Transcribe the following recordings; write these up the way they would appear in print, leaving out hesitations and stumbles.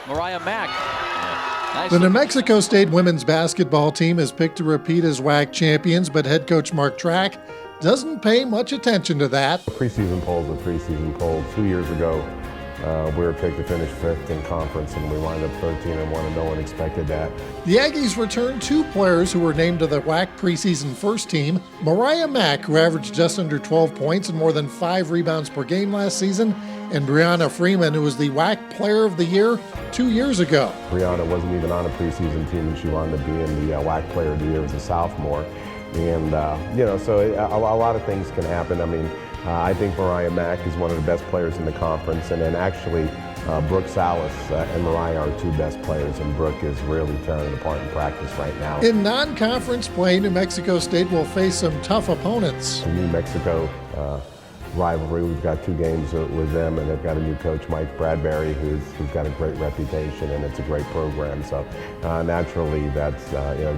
Mariah Mack. Nice. The New Mexico State women's basketball team is picked to repeat as WAC champions, but head coach Mark Trakh doesn't pay much attention to that. The preseason poll is a preseason poll. 2 years ago, we were picked to finish 5th in conference, and we wound up 13-1, and no one expected that. The Aggies returned 2 players who were named to the WAC Preseason First Team. Mariah Mack, who averaged just under 12 points and more than 5 rebounds per game last season, and Brianna Freeman, who was the WAC Player of the Year 2 years ago. Brianna wasn't even on a preseason team, and she wound up being the WAC Player of the Year as a sophomore. And, so a lot of things can happen. I mean, I think Mariah Mack is one of the best players in the conference, and then actually Brooke Salas and Mariah are 2 best players, and Brooke is really tearing it apart in practice right now. In non-conference play, New Mexico State will face some tough opponents. New Mexico rivalry. We've got 2 games with them, and they've got a new coach, Mike Bradbury, who's got a great reputation, and it's a great program. So naturally, that's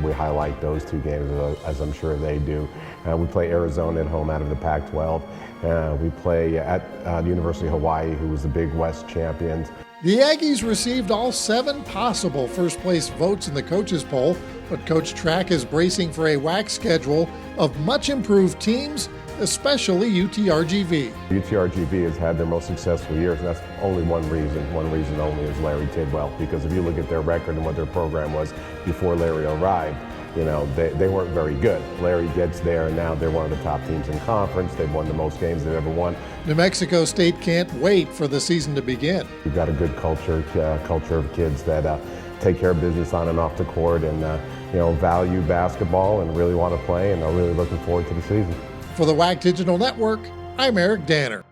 we highlight those 2 games as I'm sure they do. We play Arizona at home out of the Pac-12. We play at the University of Hawaii, who was the Big West champions. The Aggies received all 7 possible first-place votes in the coaches poll, but Coach Trakh is bracing for a WAC schedule of much improved teams, especially UTRGV. UTRGV has had their most successful years, and that's only one reason only is Larry Tidwell. Because if you look at their record and what their program was before Larry arrived, they weren't very good. Larry gets there, and now they're one of the top teams in conference. They've won the most games they've ever won. New Mexico State can't wait for the season to begin. We've got a good culture of kids that take care of business on and off the court, and value basketball and really want to play, and are really looking forward to the season. For the WAC Digital Network, I'm Eric Danner.